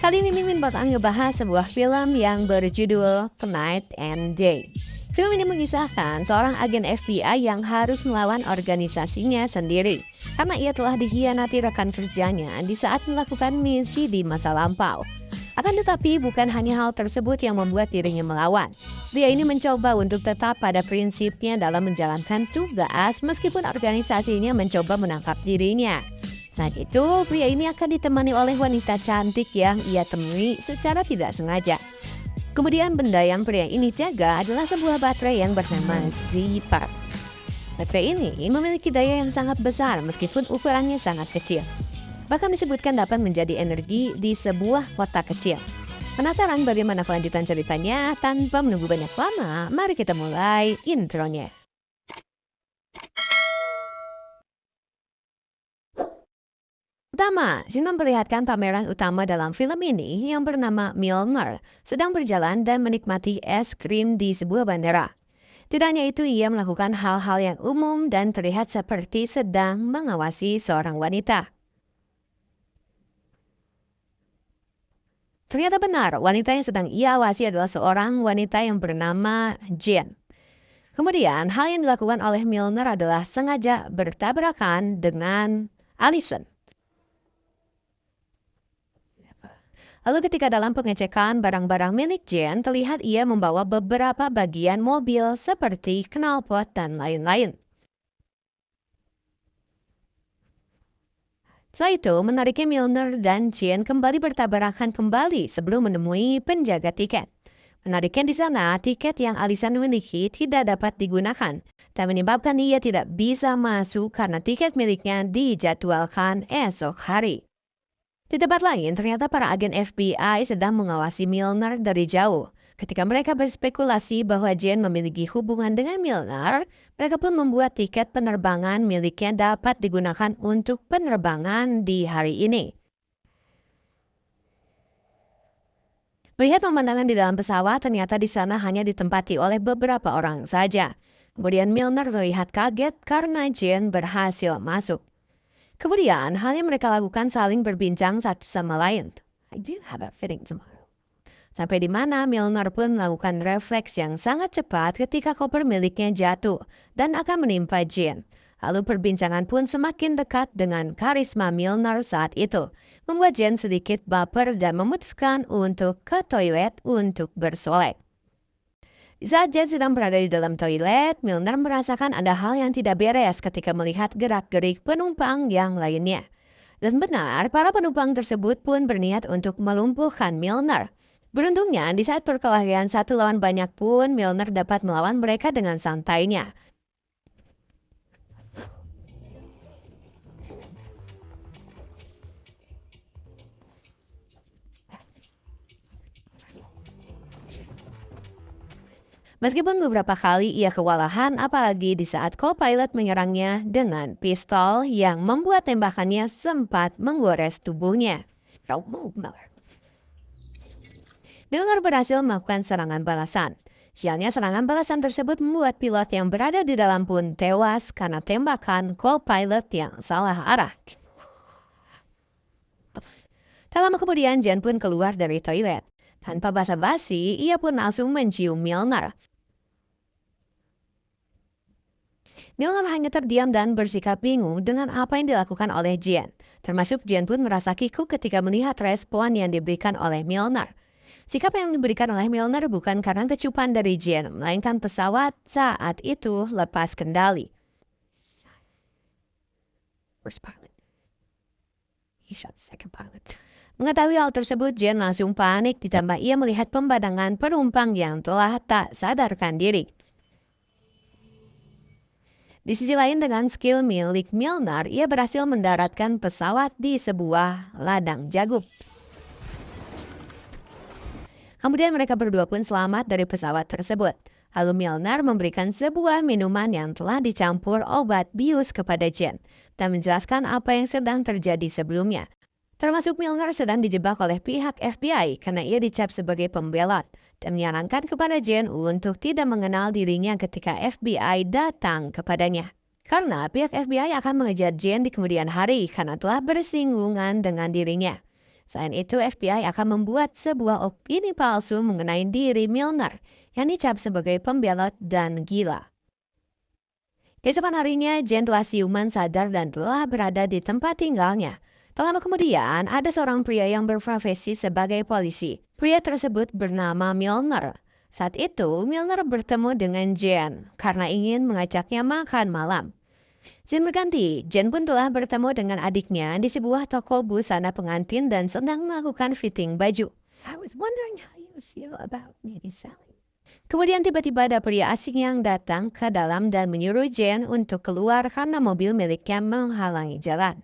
Kali ini Mimin bakal ngebahas sebuah film yang berjudul Night and Day. Film ini mengisahkan seorang agen FBI yang harus melawan organisasinya sendiri karena ia telah dikhianati rekan kerjanya di saat melakukan misi di masa lampau. Akan tetapi bukan hanya hal tersebut yang membuat dirinya melawan. Dia ini mencoba untuk tetap pada prinsipnya dalam menjalankan tugas meskipun organisasinya mencoba menangkap dirinya. Saat itu, pria ini akan ditemani oleh wanita cantik yang ia temui secara tidak sengaja. Kemudian benda yang pria ini jaga adalah sebuah baterai yang bernama Zipper. Baterai ini memiliki daya yang sangat besar meskipun ukurannya sangat kecil. Bahkan disebutkan dapat menjadi energi di sebuah kota kecil. Penasaran bagaimana kelanjutan ceritanya? Tanpa menunggu banyak lama, mari kita mulai intronya. Pertama, Shin memperlihatkan pameran utama dalam film ini yang bernama Milner sedang berjalan dan menikmati es krim di sebuah bandara. Tidak hanya itu, ia melakukan hal-hal yang umum dan terlihat seperti sedang mengawasi seorang wanita. Ternyata benar, wanita yang sedang ia awasi adalah seorang wanita yang bernama Jen. Kemudian, hal yang dilakukan oleh Milner adalah sengaja bertabrakan dengan Allison. Lalu ketika dalam pengecekan barang-barang milik Jen, terlihat ia membawa beberapa bagian mobil seperti knalpot dan lain-lain. Setelah itu, menariknya Milner dan Jen kembali bertabrakan kembali sebelum menemui penjaga tiket. Menariknya di sana, tiket yang Allison miliki tidak dapat digunakan, dan menyebabkan ia tidak bisa masuk karena tiket miliknya dijadwalkan esok hari. Di tempat lain, ternyata para agen FBI sedang mengawasi Milner dari jauh. Ketika mereka berspekulasi bahwa Jen memiliki hubungan dengan Milner, mereka pun membuat tiket penerbangan miliknya dapat digunakan untuk penerbangan di hari ini. Melihat pemandangan di dalam pesawat, ternyata di sana hanya ditempati oleh beberapa orang saja. Kemudian Milner terlihat kaget karena Jen berhasil masuk. Kemudian, hal yang mereka lakukan saling berbincang satu sama lain. I do have a feeling tomorrow. Sampai di mana Milner pun melakukan refleks yang sangat cepat ketika koper miliknya jatuh dan akan menimpa Jen. Lalu perbincangan pun semakin dekat dengan karisma Milner saat itu, membuat Jen sedikit baper dan memutuskan untuk ke toilet untuk bersolek. Saat Jen sedang berada di dalam toilet, Milner merasakan ada hal yang tidak beres ketika melihat gerak-gerik penumpang yang lainnya. Dan benar, para penumpang tersebut pun berniat untuk melumpuhkan Milner. Beruntungnya, di saat perkelahian satu lawan banyak pun, Milner dapat melawan mereka dengan santainya. Meskipun beberapa kali ia kewalahan, apalagi di saat co-pilot menyerangnya dengan pistol yang membuat tembakannya sempat menggores tubuhnya. Milner berhasil melakukan serangan balasan. Sialnya serangan balasan tersebut membuat pilot yang berada di dalam pun tewas karena tembakan co-pilot yang salah arah. Tak lama kemudian, Jen pun keluar dari toilet. Tanpa basa-basi, ia pun langsung mencium Milner. Milner hanya terdiam dan bersikap bingung dengan apa yang dilakukan oleh Jen. Termasuk Jen pun merasa kikuk ketika melihat respon yang diberikan oleh Milner. Sikap yang diberikan oleh Milner bukan karena kecupan dari Jen, melainkan pesawat saat itu lepas kendali. First pilot. He shot second pilot. Mengetahui hal tersebut, Jen langsung panik ditambah ia melihat pemandangan penumpang yang telah tak sadarkan diri. Di sisi lain dengan skill milik Milner, ia berhasil mendaratkan pesawat di sebuah ladang jagung. Kemudian mereka berdua pun selamat dari pesawat tersebut. Lalu Milner memberikan sebuah minuman yang telah dicampur obat bius kepada Jen dan menjelaskan apa yang sedang terjadi sebelumnya. Termasuk Milner sedang dijebak oleh pihak FBI karena ia dicap sebagai pembelot dan menyarankan kepada Jen untuk tidak mengenal dirinya ketika FBI datang kepadanya. Karena pihak FBI akan mengejar Jen di kemudian hari karena telah bersinggungan dengan dirinya. Selain itu, FBI akan membuat sebuah opini palsu mengenai diri Milner yang dicap sebagai pembelot dan gila. Keesokan harinya, Jane telah siuman sadar dan telah berada di tempat tinggalnya. Tak lama kemudian, ada seorang pria yang berprofesi sebagai polisi. Pria tersebut bernama Milner. Saat itu, Milner bertemu dengan Jane karena ingin mengajaknya makan malam. Scene berganti, Jane pun telah bertemu dengan adiknya di sebuah toko busana pengantin dan sedang melakukan fitting baju. I was wondering how you feel about me selling. Kemudian tiba-tiba ada pria asing yang datang ke dalam dan menyuruh Jane untuk keluar karena mobil miliknya menghalangi jalan.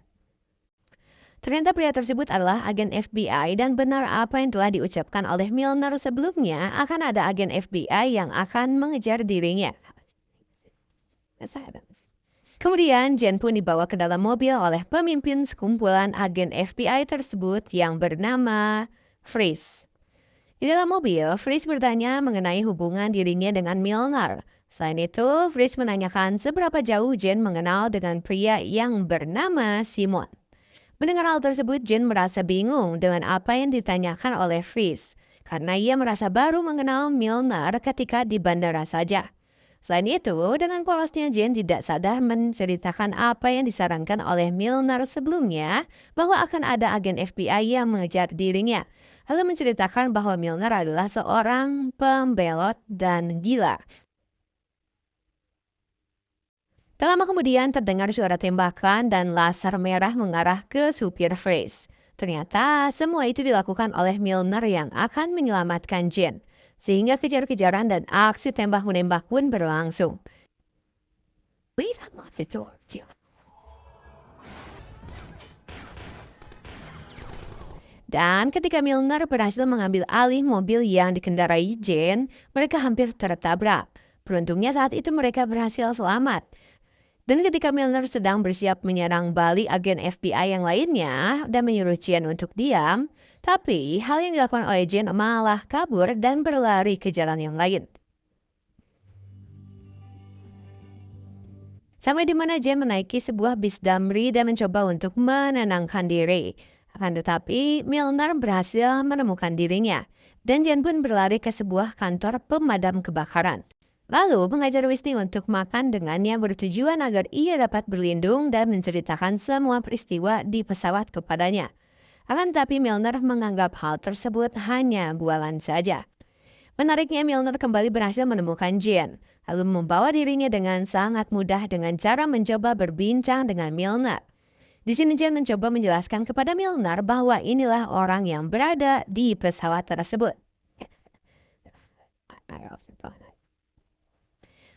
Ternyata pria tersebut adalah agen FBI dan benar apa yang telah diucapkan oleh Milner sebelumnya akan ada agen FBI yang akan mengejar dirinya. Kemudian Jane pun dibawa ke dalam mobil oleh pemimpin sekumpulan agen FBI tersebut yang bernama Freeze. Di dalam mobil, Freeze bertanya mengenai hubungan dirinya dengan Milner. Selain itu, Freeze menanyakan seberapa jauh Jane mengenal dengan pria yang bernama Simon. Mendengar hal tersebut, Jane merasa bingung dengan apa yang ditanyakan oleh Freeze, karena ia merasa baru mengenal Milner ketika di bandara saja. Selain itu, dengan polosnya Jane tidak sadar menceritakan apa yang disarankan oleh Milner sebelumnya bahwa akan ada agen FBI yang mengejar dirinya. Lalu menceritakan bahwa Milner adalah seorang pembelot dan gila. Tak lama kemudian terdengar suara tembakan dan laser merah mengarah ke supir Freeze. Ternyata semua itu dilakukan oleh Milner yang akan menyelamatkan Jane. Sehingga kejar-kejaran dan aksi tembak-menembak pun berlangsung. Please unlock the door, dear. Dan ketika Milner berhasil mengambil alih mobil yang dikendarai Jane, mereka hampir tertabrak. Beruntungnya saat itu mereka berhasil selamat. Dan ketika Milner sedang bersiap menyerang balik agen FBI yang lainnya dan menyuruh Jane untuk diam, tapi hal yang dilakukan oleh Jane malah kabur dan berlari ke jalan yang lain. Sampai di mana Jane menaiki sebuah bis damri dan mencoba untuk menenangkan diri. Akan tetapi, Milner berhasil menemukan dirinya. Dan Jane pun berlari ke sebuah kantor pemadam kebakaran. Lalu mengajar Whitney untuk makan dengannya bertujuan agar ia dapat berlindung dan menceritakan semua peristiwa di pesawat kepadanya. Akan tetapi Milner menganggap hal tersebut hanya bualan saja. Menariknya Milner kembali berhasil menemukan Jane, lalu membawa dirinya dengan sangat mudah dengan cara mencoba berbincang dengan Milner. Di sini Jane mencoba menjelaskan kepada Milner bahwa inilah orang yang berada di pesawat tersebut.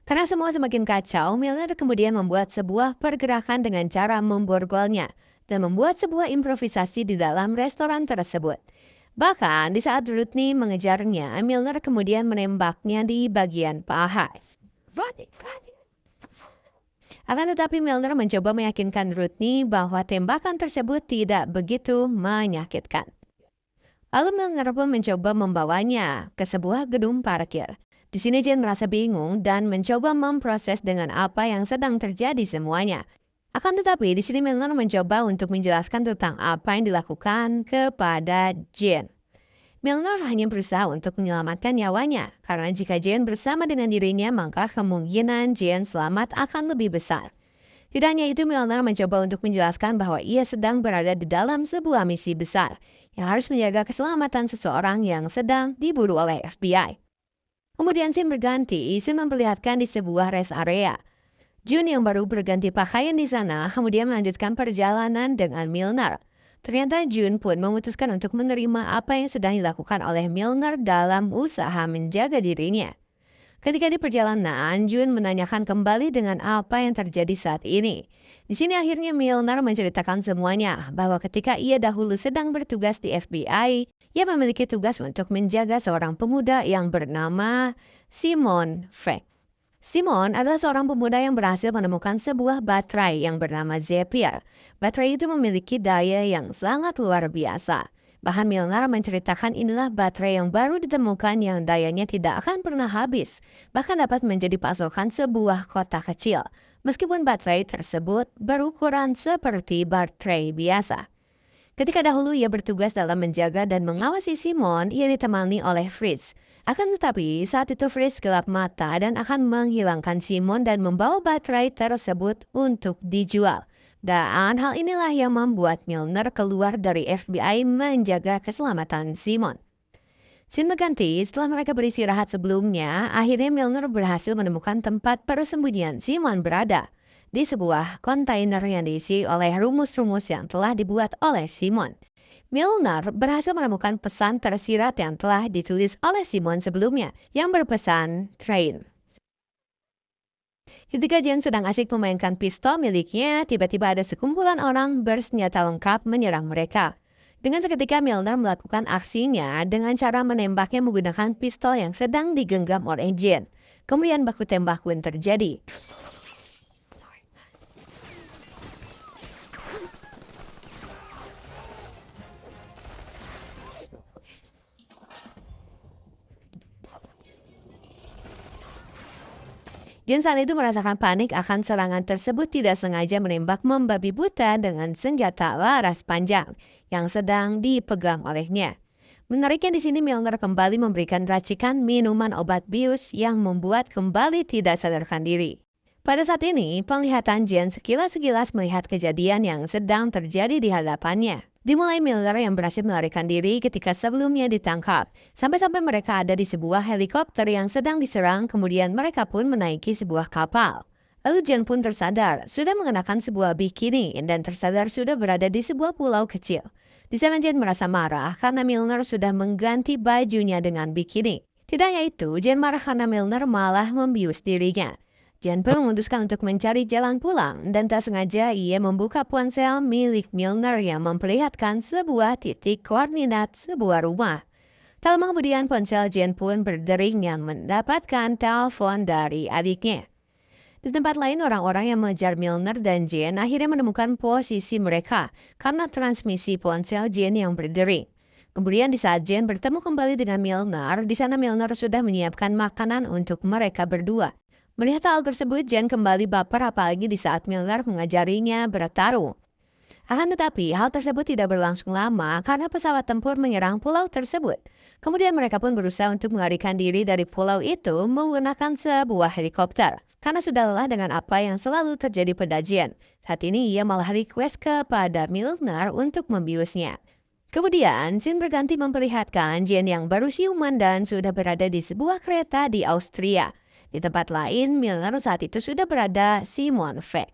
Karena semua semakin kacau, Milner kemudian membuat sebuah pergerakan dengan cara memborgolnya dan membuat sebuah improvisasi di dalam restoran tersebut. Bahkan di saat Rodney mengejarnya, Milner kemudian menembaknya di bagian paha. Akan tetapi Milner mencoba meyakinkan Rodney bahwa tembakan tersebut tidak begitu menyakitkan. Lalu Milner pun mencoba membawanya ke sebuah gedung parkir. Di sini Jane merasa bingung dan mencoba memproses dengan apa yang sedang terjadi semuanya. Akan tetapi di sini Milner mencoba untuk menjelaskan tentang apa yang dilakukan kepada Jane. Milner hanya berusaha untuk menyelamatkan nyawanya, karena jika Jane bersama dengan dirinya, maka kemungkinan Jane selamat akan lebih besar. Tidak hanya itu, Milner mencoba untuk menjelaskan bahwa ia sedang berada di dalam sebuah misi besar, yang harus menjaga keselamatan seseorang yang sedang diburu oleh FBI. Kemudian scene berganti, scene memperlihatkan di sebuah rest area. June yang baru berganti pakaian di sana, kemudian melanjutkan perjalanan dengan Milner. Ternyata June pun memutuskan untuk menerima apa yang sedang dilakukan oleh Milner dalam usaha menjaga dirinya. Ketika di perjalanan, June menanyakan kembali dengan apa yang terjadi saat ini. Di sini akhirnya Milner menceritakan semuanya, bahwa ketika ia dahulu sedang bertugas di FBI, ia memiliki tugas untuk menjaga seorang pemuda yang bernama Simon Frank. Simon adalah seorang pemuda yang berhasil menemukan sebuah baterai yang bernama Zephyr. Baterai itu memiliki daya yang sangat luar biasa. Bahkan Milner menceritakan inilah baterai yang baru ditemukan yang dayanya tidak akan pernah habis, bahkan dapat menjadi pasokan sebuah kota kecil, meskipun baterai tersebut berukuran seperti baterai biasa. Ketika dahulu ia bertugas dalam menjaga dan mengawasi Simon, ia ditemani oleh Fritz. Akan tetapi, saat itu Fritz gelap mata dan akan menghilangkan Simon dan membawa baterai tersebut untuk dijual. Dan hal inilah yang membuat Milner keluar dari FBI menjaga keselamatan Simon. Scene berganti setelah mereka beristirahat sebelumnya, akhirnya Milner berhasil menemukan tempat persembunyian Simon berada di sebuah kontainer yang diisi oleh rumus-rumus yang telah dibuat oleh Simon. Milner berhasil menemukan pesan tersirat yang telah ditulis oleh Simon sebelumnya yang berpesan train. Ketika Jen sedang asik memainkan pistol miliknya, tiba-tiba ada sekumpulan orang bersenjata lengkap menyerang mereka. Dengan seketika Milner melakukan aksinya dengan cara menembaknya menggunakan pistol yang sedang digenggam oleh Jen. Kemudian baku tembak pun terjadi. Jen saat itu merasakan panik akan serangan tersebut tidak sengaja menembak membabi buta dengan senjata laras panjang yang sedang dipegang olehnya. Menariknya di sini Milner kembali memberikan racikan minuman obat bius yang membuat kembali tidak sadarkan diri. Pada saat ini, penglihatan Jen sekilas-sekilas melihat kejadian yang sedang terjadi di hadapannya. Dimulai Milner yang berhasil melarikan diri ketika sebelumnya ditangkap. Sampai-sampai mereka ada di sebuah helikopter yang sedang diserang, kemudian mereka pun menaiki sebuah kapal. Lalu Jen pun tersadar, sudah mengenakan sebuah bikini dan tersadar sudah berada di sebuah pulau kecil. Di sana Jen merasa marah karena Milner sudah mengganti bajunya dengan bikini. Tidak hanya itu, Jen marah karena Milner malah membius dirinya. Jen pun memutuskan untuk mencari jalan pulang dan tak sengaja ia membuka ponsel milik Milner yang memperlihatkan sebuah titik koordinat sebuah rumah. Tak lama kemudian ponsel Jen pun berdering yang mendapatkan telepon dari adiknya. Di tempat lain orang-orang yang mengejar Milner dan Jen akhirnya menemukan posisi mereka karena transmisi ponsel Jen yang berdering. Kemudian di saat Jen bertemu kembali dengan Milner, di sana Milner sudah menyiapkan makanan untuk mereka berdua. Melihat hal tersebut, Jen kembali baper apalagi di saat Milner mengajarinya bertarung. Akan tetapi, hal tersebut tidak berlangsung lama karena pesawat tempur menyerang pulau tersebut. Kemudian mereka pun berusaha untuk melarikan diri dari pulau itu menggunakan sebuah helikopter. Karena sudah lelah dengan apa yang selalu terjadi pada Jen. Saat ini ia malah request kepada Milner untuk membiusnya. Kemudian, scene berganti memperlihatkan Jen yang baru siuman dan sudah berada di sebuah kereta di Austria. Di tempat lain, Milner saat itu sudah berada Simon Fek.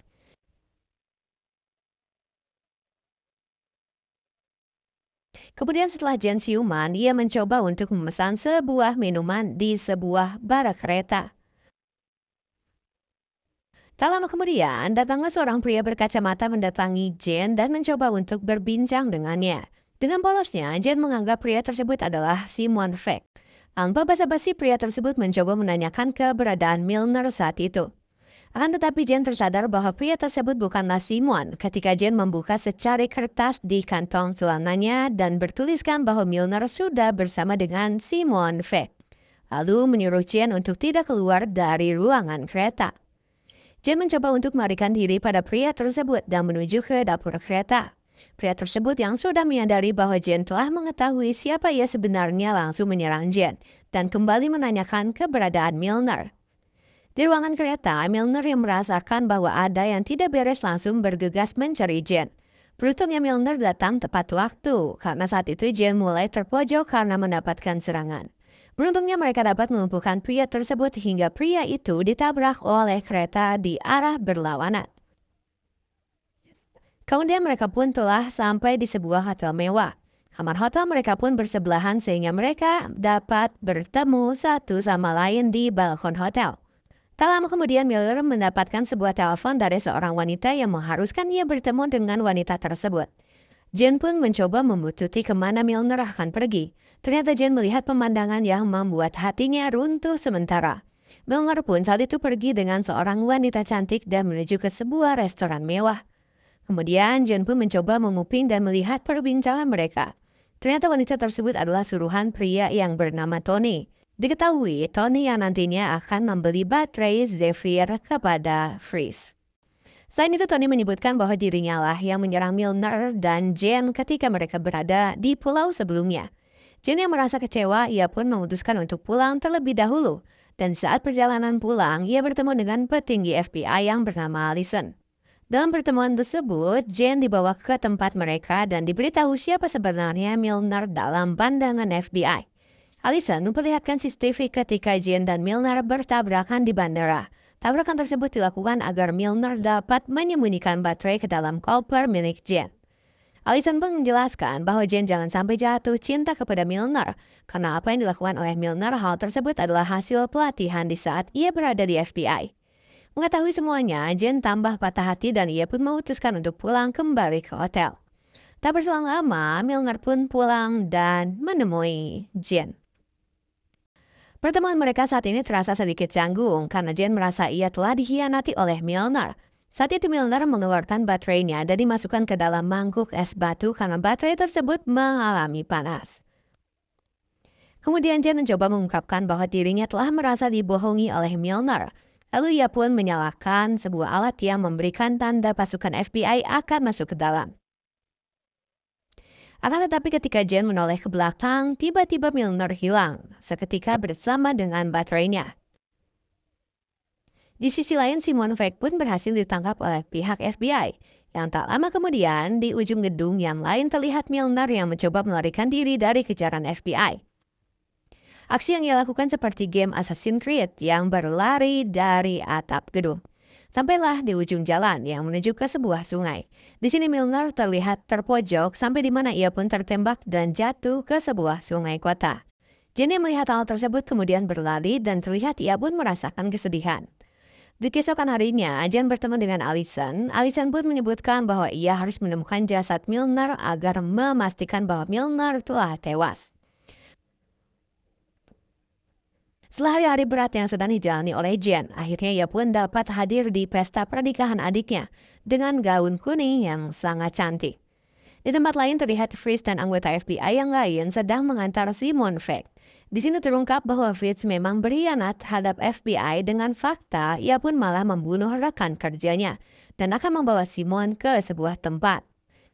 Kemudian setelah Jen siuman, ia mencoba untuk memesan sebuah minuman di sebuah bar kereta. Tak lama kemudian, datanglah seorang pria berkacamata mendatangi Jen dan mencoba untuk berbincang dengannya. Dengan polosnya, Jen menganggap pria tersebut adalah Simon Fek. Tanpa basa-basi, pria tersebut mencoba menanyakan keberadaan Milner saat itu. Akan tetapi Jen tersadar bahwa pria tersebut bukanlah Simon ketika Jen membuka secari kertas di kantong celananya dan bertuliskan bahwa Milner sudah bersama dengan Simon Fek. Lalu menyuruh Jen untuk tidak keluar dari ruangan kereta. Jen mencoba untuk melarikan diri pada pria tersebut dan menuju ke dapur kereta. Pria tersebut yang sudah menyadari bahwa Jen telah mengetahui siapa ia sebenarnya langsung menyerang Jen dan kembali menanyakan keberadaan Milner. Di ruangan kereta, Milner yang merasakan bahwa ada yang tidak beres langsung bergegas mencari Jen. Beruntungnya Milner datang tepat waktu karena saat itu Jen mulai terpojok karena mendapatkan serangan. Beruntungnya mereka dapat melumpuhkan pria tersebut hingga pria itu ditabrak oleh kereta di arah berlawanan. Kemudian mereka pun telah sampai di sebuah hotel mewah. Kamar hotel mereka pun bersebelahan sehingga mereka dapat bertemu satu sama lain di balkon hotel. Tak lama kemudian Milner mendapatkan sebuah telepon dari seorang wanita yang mengharuskan ia bertemu dengan wanita tersebut. Jen pun mencoba membututi kemana Milner akan pergi. Ternyata Jen melihat pemandangan yang membuat hatinya runtuh sementara. Milner pun saat itu pergi dengan seorang wanita cantik dan menuju ke sebuah restoran mewah. Kemudian Jen pun mencoba menguping dan melihat perbincangan mereka. Ternyata wanita tersebut adalah suruhan pria yang bernama Tony. Diketahui Tony yang nantinya akan membeli baterai Zephyr kepada Fritz. Selain itu, Tony menyebutkan bahwa dirinya lah yang menyerang Milner dan Jane ketika mereka berada di pulau sebelumnya. Jane yang merasa kecewa, ia pun memutuskan untuk pulang terlebih dahulu. Dan saat perjalanan pulang, ia bertemu dengan petinggi FBI yang bernama Allison. Dalam pertemuan tersebut, Jane dibawa ke tempat mereka dan diberitahu siapa sebenarnya Milner dalam pandangan FBI. Allison memperlihatkan CCTV ketika Jane dan Milner bertabrakan di bandara. Tabrakan tersebut dilakukan agar Milner dapat menyembunyikan baterai ke dalam koper milik Jane. Allison pun menjelaskan bahwa Jane jangan sampai jatuh cinta kepada Milner, karena apa yang dilakukan oleh Milner, hal tersebut adalah hasil pelatihan di saat ia berada di FBI. Mengetahui semuanya, Jane tambah patah hati dan ia pun memutuskan untuk pulang kembali ke hotel. Tak berselang lama, Milner pun pulang dan menemui Jane. Pertemuan mereka saat ini terasa sedikit canggung karena Jane merasa ia telah dikhianati oleh Milner. Saat itu Milner mengeluarkan baterainya dan dimasukkan ke dalam mangkuk es batu karena baterai tersebut mengalami panas. Kemudian Jane mencoba mengungkapkan bahwa dirinya telah merasa dibohongi oleh Milner. Lalu ia pun menyalakan sebuah alat yang memberikan tanda pasukan FBI akan masuk ke dalam. Akan tetapi ketika Jane menoleh ke belakang, tiba-tiba Milner hilang, seketika bersama dengan baterainya. Di sisi lain, Simon Fake pun berhasil ditangkap oleh pihak FBI. Yang tak lama kemudian, di ujung gedung yang lain terlihat Milner yang mencoba melarikan diri dari kejaran FBI. Aksi yang ia lakukan seperti game Assassin's Creed yang berlari dari atap gedung. Sampailah di ujung jalan yang menuju ke sebuah sungai. Di sini Milner terlihat terpojok sampai di mana ia pun tertembak dan jatuh ke sebuah sungai kota. Jane melihat hal tersebut kemudian berlari dan terlihat ia pun merasakan kesedihan. Di keesokan harinya, Jane bertemu dengan Allison. Allison pun menyebutkan bahwa ia harus menemukan jasad Milner agar memastikan bahwa Milner telah tewas. Setelah hari-hari berat yang sedang dijalani oleh Jane, akhirnya ia pun dapat hadir di pesta pernikahan adiknya dengan gaun kuning yang sangat cantik. Di tempat lain terlihat Fritz dan anggota FBI yang lain sedang mengantar Simon Fake. Di sini terungkap bahwa Fritz memang berkhianat terhadap FBI dengan fakta ia pun malah membunuh rekan kerjanya dan akan membawa Simon ke sebuah tempat.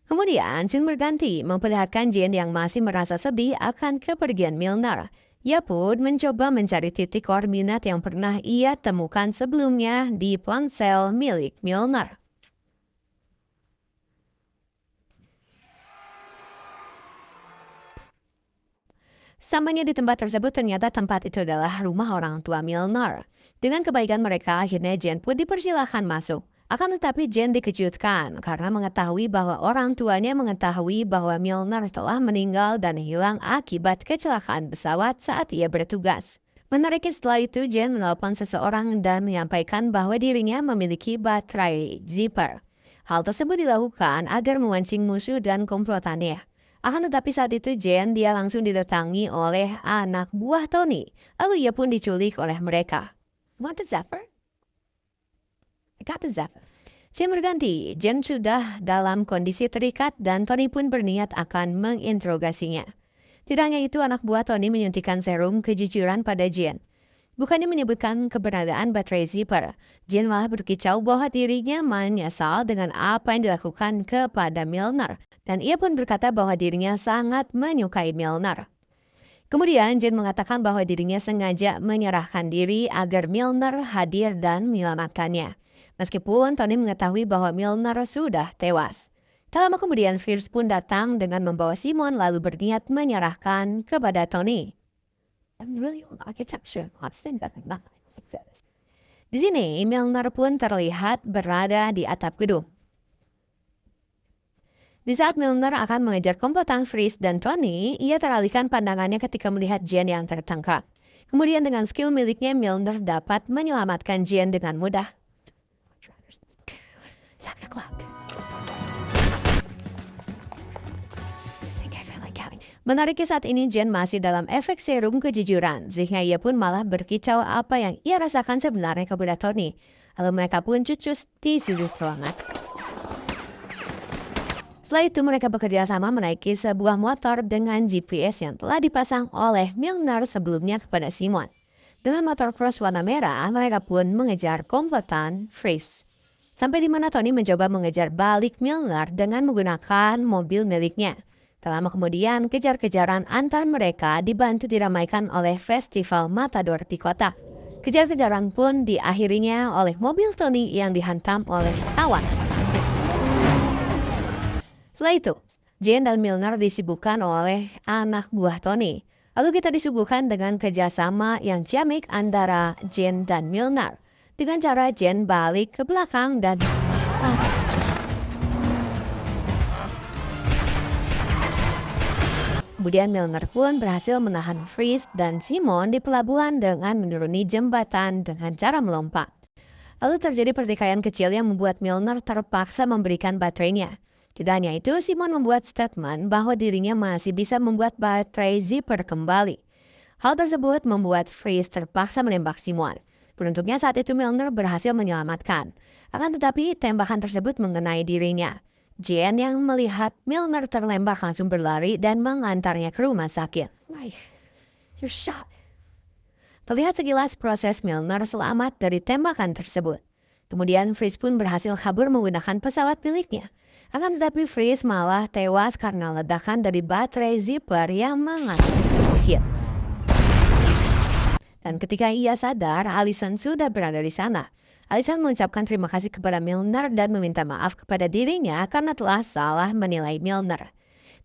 Kemudian, scene berganti memperlihatkan Jane yang masih merasa sedih akan kepergian Milner. Ia pun mencoba mencari titik koordinat yang pernah ia temukan sebelumnya di ponsel milik Milner. Sampainya di tempat tersebut, ternyata tempat itu adalah rumah orang tua Milner. Dengan kebaikan mereka, akhirnya Jane pun dipersilahkan masuk. Akan tetapi Jane dikejutkan karena mengetahui bahwa orang tuanya mengetahui bahwa Milner telah meninggal dan hilang akibat kecelakaan pesawat saat ia bertugas. Menariknya setelah itu, Jane menelpon seseorang dan menyampaikan bahwa dirinya memiliki baterai zipper. Hal tersebut dilakukan agar memancing musuh dan komplotannya. Akan tetapi saat itu dia langsung didatangi oleh anak buah Tony. Lalu ia pun diculik oleh mereka. Want the Zephyr? I got the Zephyr. Scene berganti, Jane sudah dalam kondisi terikat dan Tony pun berniat akan menginterogasinya. Tidak hanya itu, anak buah Tony menyuntikkan serum kejujuran pada Jane. Bukannya menyebutkan keberadaan baterai zipper, Jane malah berkicau bahwa dirinya menyesal dengan apa yang dilakukan kepada Milner. Dan ia pun berkata bahwa dirinya sangat menyukai Milner. Kemudian Jane mengatakan bahwa dirinya sengaja menyerahkan diri agar Milner hadir dan menyelamatkannya. Meskipun Tony mengetahui bahwa Milner sudah tewas. Tak lama kemudian Fierce pun datang dengan membawa Simon lalu berniat menyerahkan kepada Tony. Di sini Milner pun terlihat berada di atap gedung. Di saat Milner akan mengejar komplotan Fritz dan Tony, ia teralihkan pandangannya ketika melihat Jane yang tertangkap. Kemudian dengan skill miliknya, Milner dapat menyelamatkan Jane dengan mudah. Menariknya saat ini Jane masih dalam efek serum kejujuran, sehingga ia pun malah berkicau apa yang ia rasakan sebenarnya kepada Tony. Lalu mereka pun cucus di sudut ruangan. Setelah itu mereka bekerja sama menaiki sebuah motor dengan GPS yang telah dipasang oleh Milner sebelumnya kepada Simon. Dengan motor cross warna merah, mereka pun mengejar komplotan Fritz. Sampai di mana Tony mencoba mengejar balik Milner dengan menggunakan mobil miliknya. Tak lama kemudian, kejar-kejaran antar mereka dibantu diramaikan oleh festival Matador di kota. Kejar-kejaran pun diakhirinya oleh mobil Tony yang dihantam oleh tawan. Setelah itu, Jane dan Milner disibukkan oleh anak buah Tony. Lalu kita disuguhkan dengan kerjasama yang ciamik antara Jane dan Milner. Dengan cara Jane balik ke belakang dan kemudian Milner pun berhasil menahan Freeze dan Simon di pelabuhan dengan menuruni jembatan dengan cara melompat. Lalu terjadi pertikaian kecil yang membuat Milner terpaksa memberikan baterainya. Tidak hanya itu, Simon membuat statement bahwa dirinya masih bisa membuat baterai zipper kembali. Hal tersebut membuat Freeze terpaksa menembak Simon. Beruntungnya saat itu Milner berhasil menyelamatkan. Akan tetapi tembakan tersebut mengenai dirinya. Jane yang melihat Milner terlempar langsung berlari dan mengantarnya ke rumah sakit. You're shot. Terlihat sekilas proses Milner selamat dari tembakan tersebut. Kemudian Freeze pun berhasil kabur menggunakan pesawat miliknya. Akan tetapi Freeze malah tewas karena ledakan dari baterai zipper yang mengakhiri. Dan ketika ia sadar, Allison sudah berada di sana. Allison mengucapkan terima kasih kepada Milner dan meminta maaf kepada dirinya karena telah salah menilai Milner.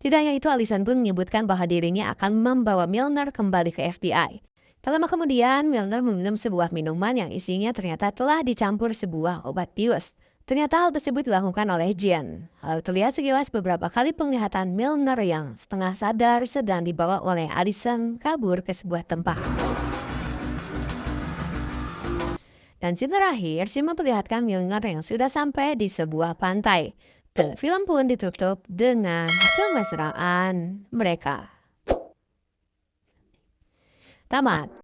Tidak hanya itu, Allison pun menyebutkan bahwa dirinya akan membawa Milner kembali ke FBI. Tak lama kemudian, Milner meminum sebuah minuman yang isinya ternyata telah dicampur sebuah obat bius. Ternyata hal tersebut dilakukan oleh Jane. Lalu terlihat sekilas beberapa kali penglihatan Milner yang setengah sadar sedang dibawa oleh Allison kabur ke sebuah tempat. Dan scene terakhir, scene memperlihatkan Milner yang sudah sampai di sebuah pantai. Dan film pun ditutup dengan kemesraan mereka. Tamat.